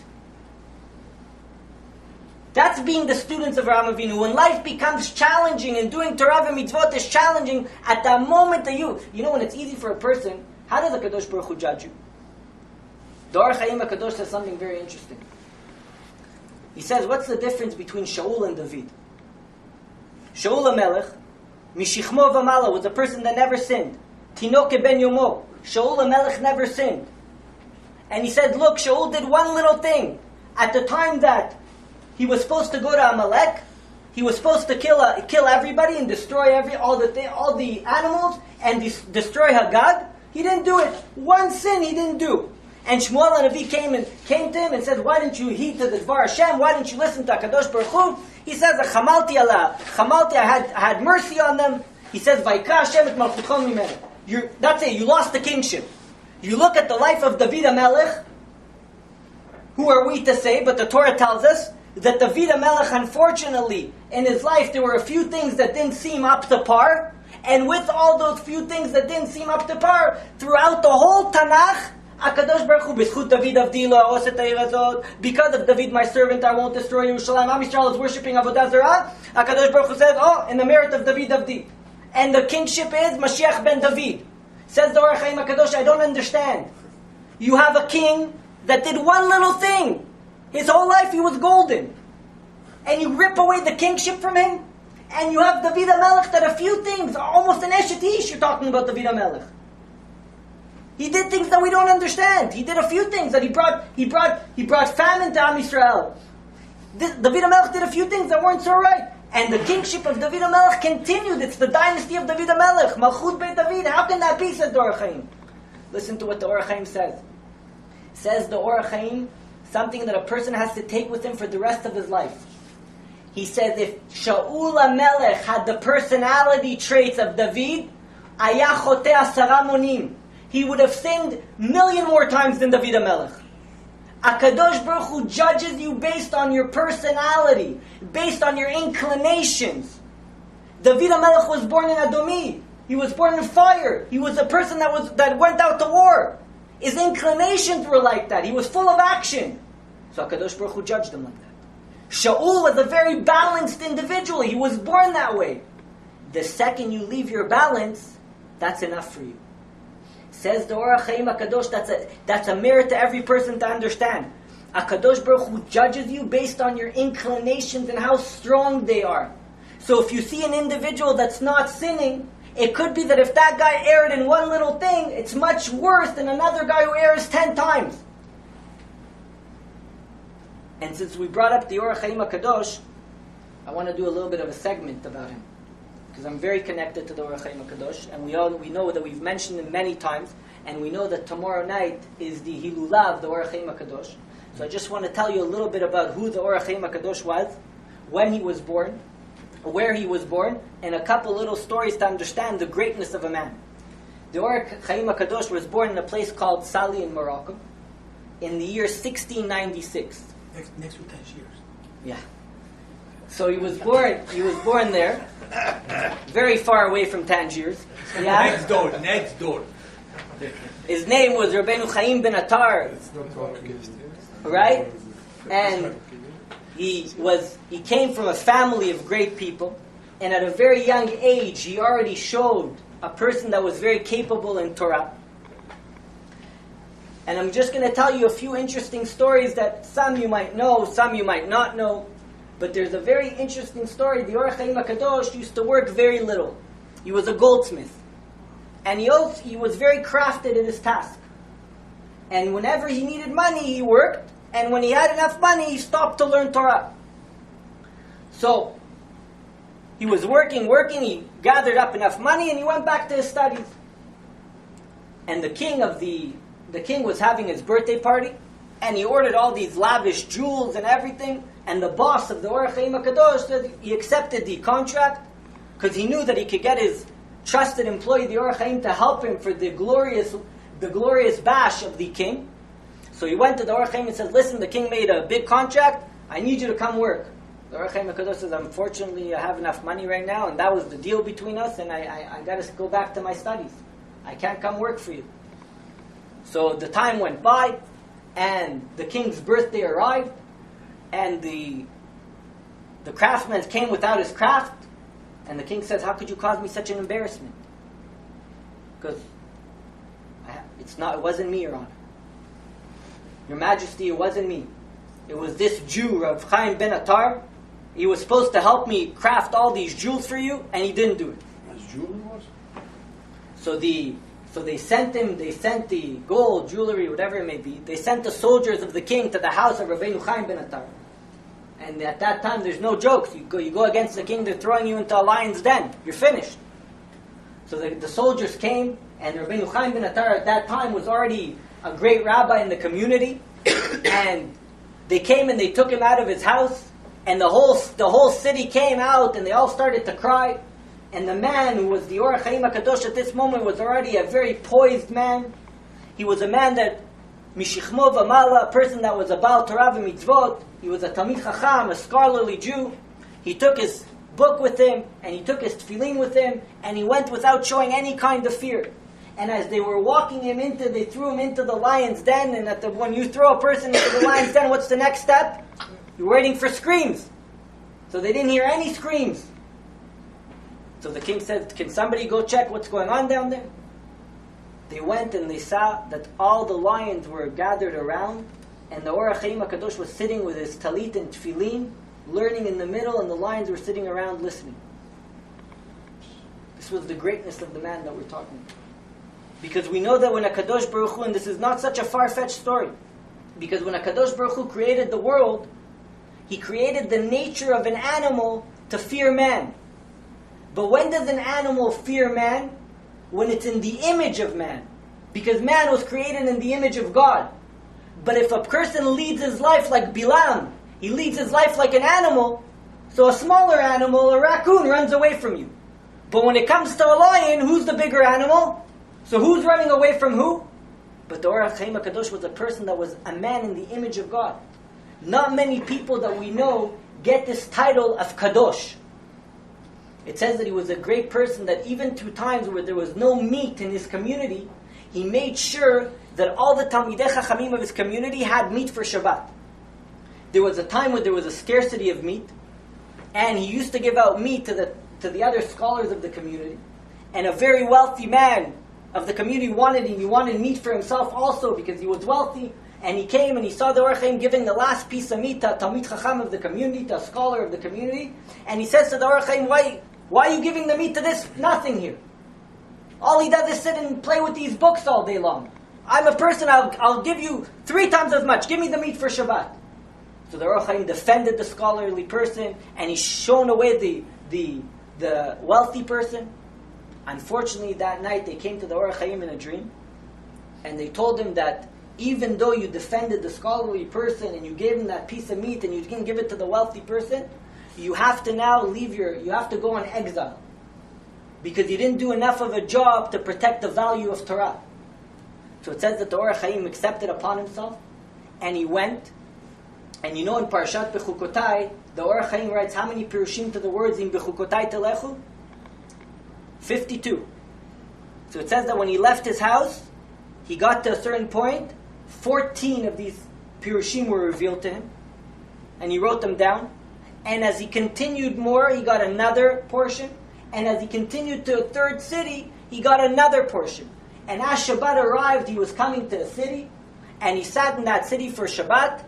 [SPEAKER 1] That's being the students of Avraham Avinu. When life becomes challenging and doing Torah and mitzvot is challenging, at that moment that you know when it's easy for a person, how does the HaKadosh Baruch Hu judge you? The Or Chaim HaKadosh says something very interesting. He says, what's the difference between Shaul and David? Shaul HaMelech, Mishichmo V'mala, was a person that never sinned. Tinoke ben Yomo. Shaul HaMelech never sinned. And he said, look, Shaul did one little thing. At the time that he was supposed to go to Amalek, he was supposed to kill everybody and destroy all the animals and destroy Hagag. He didn't do it. One sin he didn't do. And Shmuel HaNavi came to him and said, why didn't you heed to the Dvar Hashem? Why didn't you listen to HaKadosh Baruch Hu? He says, Chamalti Allah. Chamalti, I had mercy on them. He says, Vaikra Hashem et malchuchom mimenu. That's it, you lost the kingship. You look at the life of David HaMelech. Who are we to say? But the Torah tells us that David HaMelech, unfortunately, in his life, there were a few things that didn't seem up to par. And with all those few things that didn't seem up to par, throughout the whole Tanakh, HaKadosh Baruch Hu, b'zchut David avdi lo ha'os et ha'ir hazot. Because of David, my servant, I won't destroy Yerushalayim. Am Yisrael is worshipping Avodah Zarah. HaKadosh Baruch Hu says, in the merit of David avdi. And the kingship is Mashiach ben David. Says the Or HaChaim HaKadosh, I don't understand. You have a king that did one little thing. His whole life he was golden. And you rip away the kingship from him? And you have David HaMelech that a few things, almost an Eshet Ish, you're talking about David HaMelech. He did things that we don't understand. He did a few things that he brought famine to Am Yisrael. David HaMelech did a few things that weren't so right. And the kingship of David HaMelech continued. It's the dynasty of David HaMelech. Malchut Beit David. How can that be, says the Or HaChaim? Listen to what the Or HaChaim says. Says the Or HaChaim, something that a person has to take with him for the rest of his life. He says, if Shaul HaMelech had the personality traits of David, Aya Choteh 10 monim. He would have sinned 1,000,000 more times than David HaMelech. HaKadosh Baruch Hu judges you based on your personality, based on your inclinations. David HaMelech was born in Adomi. He was born in fire. He was a person that went out to war. His inclinations were like that. He was full of action. So HaKadosh Baruch Hu judged him like that. Shaul was a very balanced individual. He was born that way. The second you leave your balance, that's enough for you. Says the Or HaChaim HaKadosh, that's a merit to every person to understand. HaKadosh Baruch Hu judges you based on your inclinations and how strong they are. So if you see an individual that's not sinning, it could be that if that guy erred in one little thing, it's much worse than another guy who errs 10 times. And since we brought up the Or HaChaim HaKadosh, I want to do a little bit of a segment about him. Because I'm very connected to the Or HaChaim HaKadosh, and we know that we've mentioned him many times, and we know that tomorrow night is the Hilulah of the Or HaChaim HaKadosh. So I just want to tell you a little bit about who the Or HaChaim HaKadosh was, when he was born, where he was born, and a couple little stories to understand the greatness of a man. The Or HaChaim HaKadosh was born in a place called Sali in Morocco in the year 1696.
[SPEAKER 2] Next to Tangiers.
[SPEAKER 1] Yeah. So he was born there, very far away from Tangiers. Yeah.
[SPEAKER 2] Next door.
[SPEAKER 1] His name was Rabbeinu Chaim ben Attar. Right? And he came from a family of great people, and at a very young age he already showed a person that was very capable in Torah. And I'm just going to tell you a few interesting stories that some you might know, some you might not know. But there's a very interesting story. The Or HaChaim HaKadosh used to work very little. He was a goldsmith. And he was very crafted in his task. And whenever he needed money, he worked. And when he had enough money, he stopped to learn Torah. So, he was working, he gathered up enough money, and he went back to his studies. And the king was having his birthday party, and he ordered all these lavish jewels and everything. And the boss of the Or HaChaim HaKadosh said he accepted the contract because he knew that he could get his trusted employee, the Or HaChaim, to help him for the glorious bash of the king. So he went to the Or HaChaim and said, listen, the king made a big contract. I need you to come work. The Or HaChaim HaKadosh says, unfortunately, I have enough money right now, and that was the deal between us, and I got to go back to my studies. I can't come work for you. So the time went by, and the king's birthday arrived, and the craftsman came without his craft, and the king says, how could you cause me such an embarrassment? Because it wasn't me, Your Honor. Your Majesty, it wasn't me. It was this Jew, Rav Chaim ben Attar. He was supposed to help me craft all these jewels for you, and he didn't do it.
[SPEAKER 3] As jewelry was?
[SPEAKER 1] So they sent the gold, jewelry, whatever it may be. They sent the soldiers of the king to the house of Rabbeinu Chaim ben Attar. And at that time, there's no jokes. You go against the king, they're throwing you into a lion's den. You're finished. So the soldiers came, and Rabbeinu Chaim ben Attar at that time was already a great rabbi in the community. And they came and they took him out of his house, and the whole city came out, and they all started to cry. And the man who was the Or HaChaim HaKadosh at this moment was already a very poised man. He was a man that, Mishichmo v'mala, a person that was a Baal Torah v'mitzvot. He was a Talmid Chacham, a scholarly Jew. He took his book with him, and he took his tefillin with him, and he went without showing any kind of fear. And as they were walking him they threw him into the lion's den. And when you throw a person into the lion's den, what's the next step? You're waiting for screams. So they didn't hear any screams. So the king said, can somebody go check what's going on down there? They went and they saw that all the lions were gathered around, and the Or HaChaim HaKadosh was sitting with his talit and tefillin, learning in the middle, and the lions were sitting around listening. This was the greatness of the man that we're talking about. Because we know that when HaKadosh Baruch Hu, and this is not such a far-fetched story, because when HaKadosh Baruch Hu created the world, He created the nature of an animal to fear man. But when does an animal fear man? When it's in the image of man. Because man was created in the image of God. But if a person leads his life like Bilam, he leads his life like an animal, so a smaller animal, a raccoon, runs away from you. But when it comes to a lion, who's the bigger animal? So who's running away from who? But the Or HaChaim HaKadosh was a person that was a man in the image of God. Not many people that we know get this title of Kadosh. It says that he was a great person, that even through times where there was no meat in his community, he made sure that all the Talmidei Chachamim of his community had meat for Shabbat. There was a time when there was a scarcity of meat, and he used to give out meat to the other scholars of the community. And a very wealthy man of the community wanted meat for himself also because he was wealthy. And he came and he saw the Or HaChaim giving the last piece of meat to a Talmid Chacham of the community, to a scholar of the community. And he says to the Or HaChaim, why are you giving the meat to this nothing here? All he does is sit and play with these books all day long. I'm a person, I'll give you 3 times as much. Give me the meat for Shabbat. So the Or HaChaim defended the scholarly person, and he shone away the wealthy person. Unfortunately, that night they came to the Or HaChaim in a dream, and they told him that even though you defended the scholarly person and you gave him that piece of meat and you didn't give it to the wealthy person, you have to now you have to go on exile. Because you didn't do enough of a job to protect the value of Torah. So it says that the Or HaChaim accepted upon himself, and he went. And you know in Parashat Bechukotai, the Or HaChaim writes how many pirushim to the words in Bechukotai Telechu? 52. So it says that when he left his house, he got to a certain point, 14 of these pirushim were revealed to him, and he wrote them down. And as he continued more, he got another portion. And as he continued to a third city, he got another portion. And as Shabbat arrived, he was coming to a city, and he sat in that city for Shabbat.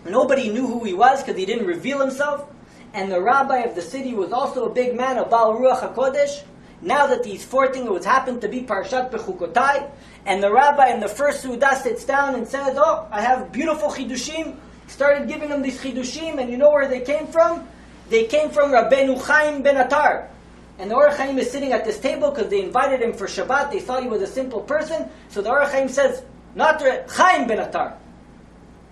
[SPEAKER 1] Nobody knew who he was because he didn't reveal himself. And the rabbi of the city was also a big man, a Baal Ruach HaKodesh. Now that he's 14, it was happened to be Parashat Bechukotai, and the rabbi in the first Suda sits down and says, oh, I have beautiful chidushim. Started giving him these chidushim, and you know where they came from? They came from Rabbeinu Chaim ben Attar. And the Or HaChaim is sitting at this table because they invited him for Shabbat. They thought he was a simple person. So the Or HaChaim says, not Chaim ben Attar.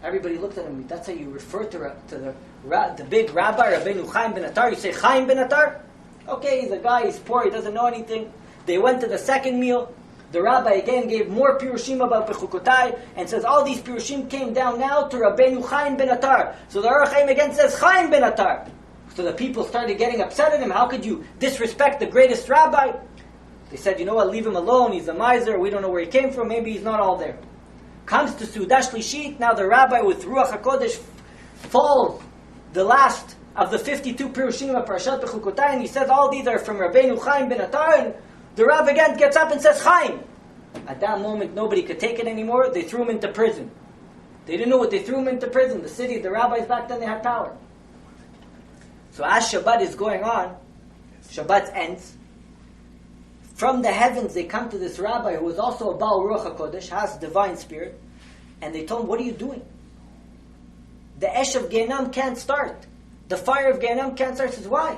[SPEAKER 1] Everybody looked at him. That's how you refer to the big rabbi, Rabbeinu Chaim ben Attar. You say Chaim ben Attar? Okay, he's a guy, he's poor, he doesn't know anything. They went to the second meal. The rabbi again gave more pirushim about Bechukotai and says all these pirushim came down now to Rabbeinu Chaim ben Attar. So the Or HaChaim again says Chaim ben Attar. So the people started getting upset at him. How could you disrespect the greatest rabbi? They said, you know what, leave him alone, he's a miser, we don't know where he came from, maybe he's not all there. Comes to Suda Shlishit, now the rabbi with Ruach HaKodesh falls the last of the 52 pirushim of Parashat Bechukotai, and he says all these are from Rabbeinu Chaim ben Attar, and the rabbi again gets up and says Chaim. At that moment nobody could take it anymore. They threw him into prison. They didn't know what they threw him into prison. The city, the rabbis back then, they had power. So as Shabbat is going on, Shabbat ends. From the heavens they come to this rabbi who was also a Baal Ruach HaKodesh, has divine spirit, and they told him, what are you doing? The Esh of Gehenam can't start. The fire of Gehenam can't start. He says, why?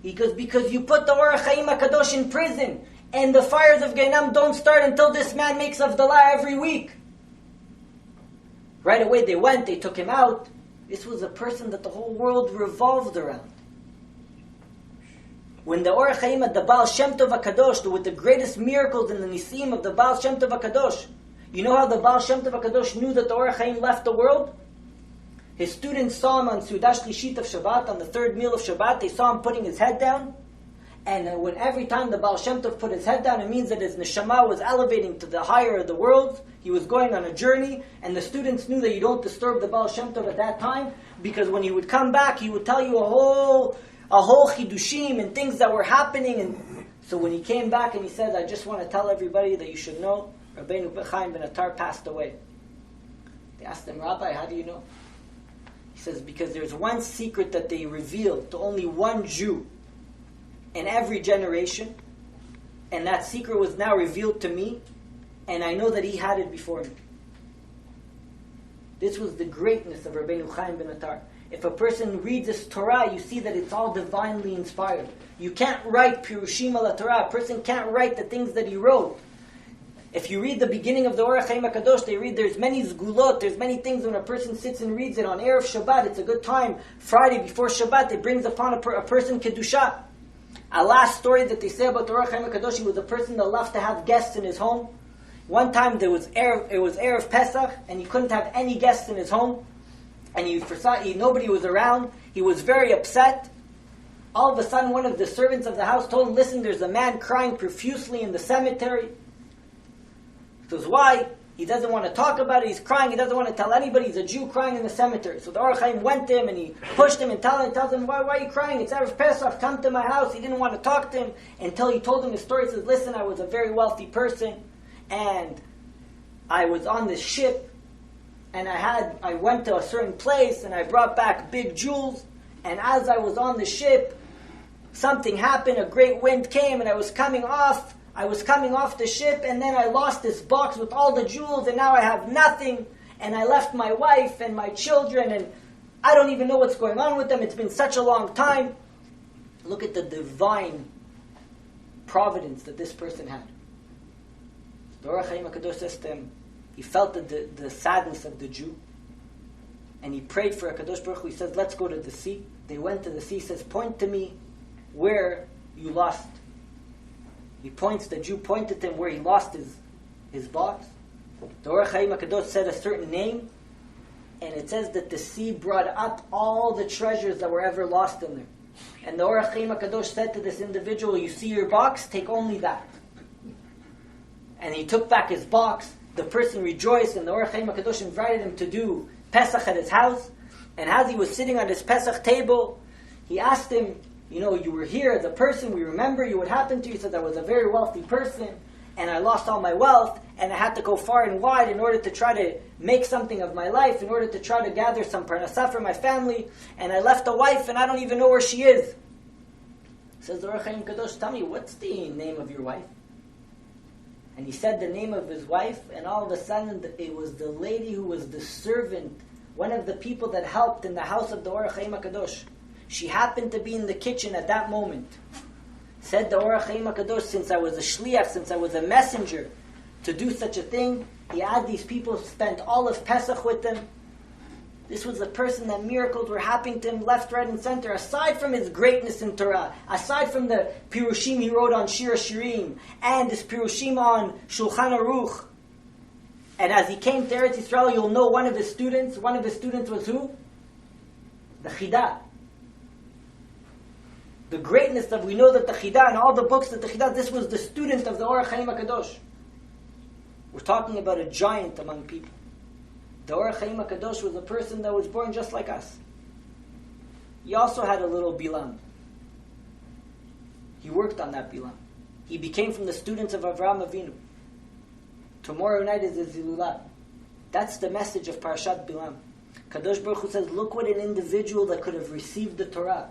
[SPEAKER 1] He goes, because you put the Or HaChaim HaKadosh in prison, and the fires of Gehenam don't start until this man makes Avdalah every week. Right away they went, they took him out. This was a person that the whole world revolved around. When the Or HaChaim, the Baal Shem Tov HaKadosh, with the greatest miracles in the Nisim of the Baal Shem Tov HaKadosh, you know how the Baal Shem Tov HaKadosh knew that the Or HaChaim left the world? His students saw him on Suda Shlishit of Shabbat, on the third meal of Shabbat. They saw him putting his head down, And when every time the Baal Shem Tov put his head down, it means that his neshama was elevating to the higher of the worlds. He was going on a journey, and the students knew that you don't disturb the Baal Shem Tov at that time, because when he would come back, he would tell you a whole chidushim and things that were happening. And so when he came back and he said, I just want to tell everybody that you should know, Rabbeinu Chaim ben Attar passed away. They asked him, Rabbi, how do you know? He says, because there's one secret that they revealed to only one Jew in every generation, and that secret was now revealed to me, and I know that he had it before me. This was the greatness of Rabbeinu Chaim ben Attar. If a person reads this Torah, you see that it's all divinely inspired. You can't write Pirushim ala Torah. A person can't write the things that he wrote. If you read the beginning of the Orach Chaim HaKadosh, they read there's many zgulot, there's many things when a person sits and reads it on Erev Shabbat. It's a good time. Friday before Shabbat, it brings upon a person Kedusha. A last story that they say about the Orach Chaim HaKadosh, he was a person that loved to have guests in his home. One time it was Erev Pesach, and he couldn't have any guests in his home. And nobody was around. He was very upset. All of a sudden, one of the servants of the house told him, listen, there's a man crying profusely in the cemetery. He says, why? He doesn't want to talk about it. He's crying. He doesn't want to tell anybody. He's a Jew crying in the cemetery. So the Orach Chaim went to him and he pushed him and tells him, why are you crying? It's Erev Pesach. Come to my house. He didn't want to talk to him until he told him his story. He says, listen, I was a very wealthy person and I was on this ship and I went to a certain place and I brought back big jewels, and as I was on the ship, something happened, a great wind came, and I was coming off the ship, and then I lost this box with all the jewels, and now I have nothing, and I left my wife and my children, and I don't even know what's going on with them. It's been such a long time. Look at the divine providence that this person had. The Orach Chaim HaKadosh says to him, he felt the sadness of the Jew, and he prayed for HaKadosh Baruch Hu. He says, let's go to the sea. They went to the sea. He says, point to me where you lost. The Jew pointed to him where he lost his box. The Orach Chaim HaKadosh said a certain name, and it says that the sea brought up all the treasures that were ever lost in there. And the Orach Chaim HaKadosh said to this individual, you see your box? Take only that. And he took back his box. The person rejoiced, and the Orach Chaim HaKadosh invited him to do Pesach at his house. And as he was sitting on his Pesach table, he asked him, you were here as a person, we remember you, what happened to you? He said, I was a very wealthy person, and I lost all my wealth, and I had to go far and wide in order to try to make something of my life, in order to try to gather some parnassah for my family, and I left a wife, and I don't even know where she is. Says the Orach Chaim HaKadosh, tell me, what's the name of your wife? And he said the name of his wife, and all of a sudden it was the lady who was the servant, one of the people that helped in the house of the Orach Chaim HaKadosh. She happened to be in the kitchen at that moment. Said the Orach Chaim HaKadosh, since I was a shliach, since I was a messenger to do such a thing, he had these people spent all of Pesach with them. This was a person that miracles were happening to him left, right, and center. Aside from his greatness in Torah, aside from the Pirushim he wrote on Shir HaShirim, and his Pirushim on Shulchan Aruch. And as he came to Eretz Yisrael, you'll know one of his students was who? The Chidah. The greatness of, we know that the Chidah, and all the books that the Chidah, this was the student of the Orach Chaim HaKadosh. We're talking about a giant among people. The Orach Chaim HaKadosh was a person that was born just like us. He also had a little Bilam. He worked on that Bilam. He became from the students of Avraham Avinu. Tomorrow night is the Zilulah. That's the message of Parashat Bilam. Kadosh Baruch Hu says, look what an individual that could have received the Torah.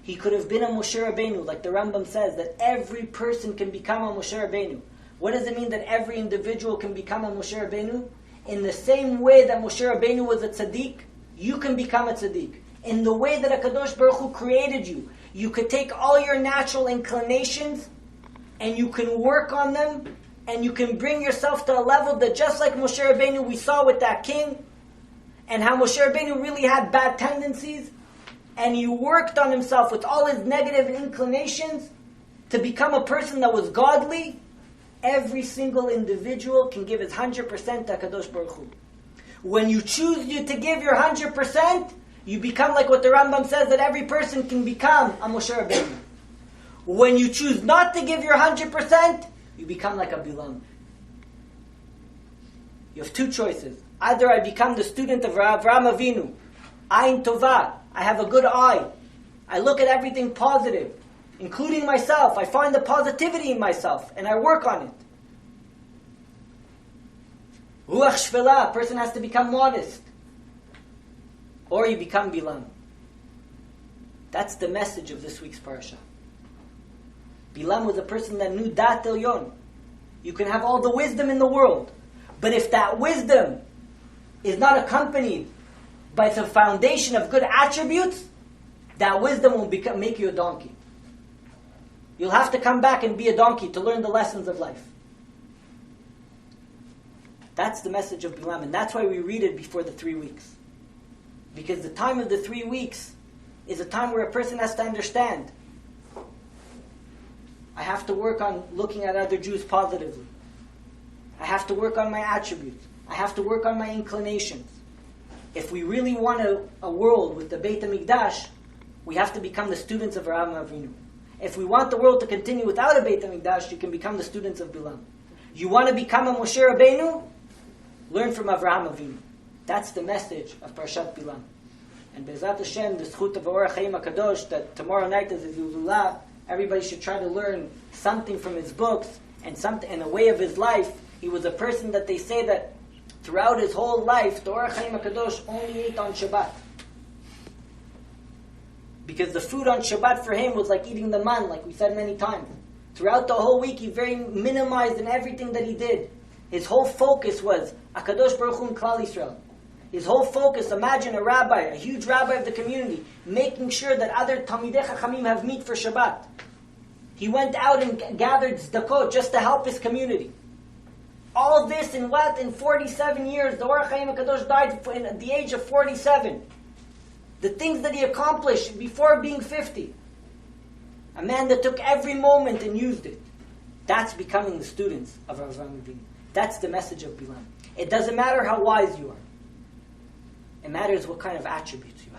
[SPEAKER 1] He could have been a Moshe Rabbeinu, like the Rambam says, that every person can become a Moshe Rabbeinu. What does it mean that every individual can become a Moshe Rabbeinu? In the same way that Moshe Rabbeinu was a tzaddik, you can become a tzaddik. In the way that HaKadosh Baruch Hu created you, you could take all your natural inclinations and you can work on them and you can bring yourself to a level that just like Moshe Rabbeinu we saw with that king, and how Moshe Rabbeinu really had bad tendencies, and he worked on himself with all his negative inclinations to become a person that was godly. Every single individual can give his 100% to HaKadosh Baruch Hu. When you choose to give your 100%, you become like what the Rambam says, that every person can become a Moshe Rabbeinu. When you choose not to give your 100%, you become like a Bilam. You have two choices. Either I become the student of Avraham Avinu, Ayin Tovah, I have a good eye, I look at everything positive, including myself, I find the positivity in myself, and I work on it. Ruach Shvela, a person has to become modest. Or you become Bilam. That's the message of this week's parasha. Bilam was a person that knew Dat Elyon. You can have all the wisdom in the world, but if that wisdom is not accompanied by the foundation of good attributes, that wisdom will make you a donkey. You'll have to come back and be a donkey to learn the lessons of life. That's the message of Bilam, and that's why we read it before the 3 weeks. Because the time of the 3 weeks is a time where a person has to understand. I have to work on looking at other Jews positively. I have to work on my attributes. I have to work on my inclinations. If we really want a world with the Beit HaMikdash, we have to become the students of Avraham Avinu. If we want the world to continue without a Beit HaMikdash, you can become the students of Bilam. You want to become a Moshe Rabbeinu? Learn from Avraham Avinu. That's the message of Parashat Bilam. And Be'ezrat Hashem, the Zchut of Orach Chaim HaKadosh, that tomorrow night is a Zilzulah, everybody should try to learn something from his books and something in a way of his life. He was a person that they say that throughout his whole life, the Orach Chaim HaKadosh only ate on Shabbat. Because the food on Shabbat for him was like eating the man, like we said many times. Throughout the whole week, he very minimized in everything that he did. His whole focus was HaKadosh Baruch Hu and Klal Yisrael. His whole focus, imagine a rabbi, a huge rabbi of the community, making sure that other Talmidei Chachamim have meat for Shabbat. He went out and gathered tzedakot just to help his community. All this in what? In 47 years. The Orach Chaim HaKadosh died at the age of 47. The things that he accomplished before being 50. A man that took every moment and used it. That's becoming the students of Avraham Avinu. That's the message of Bilam. It doesn't matter how wise you are. It matters what kind of attributes you have.